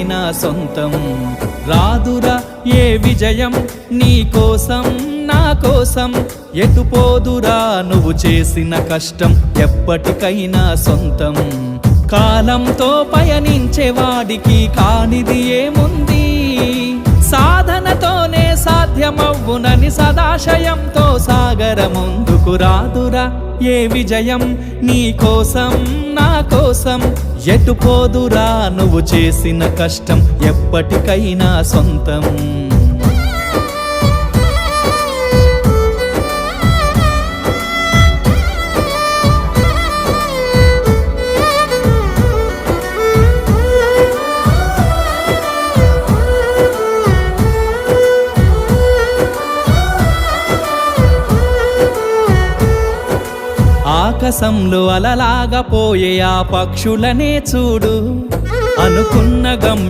ఎప్పటికైనా సొంతం. రాదురా ఏ విజయం నీ కోసం నా కోసం, ఎటుపోదురా నువ్వు చేసిన కష్టం ఎప్పటికైనా సొంతం. కాలంతో పయనించేవాడికి కానిది ఏముంది, సాధనతోనే సాధ్యమవ్వునని సదాశయంతో సాగర ముందుకు. రాదురా ఏ విజయం నీ కోసం నా కోసం, ఎటుపోదురా నువ్వు చేసిన కష్టం ఎప్పటికైనా సొంతం. ఆకాశంలో అలలాగా పోయే ఆ పక్షులనే చూడు, అనుకున్న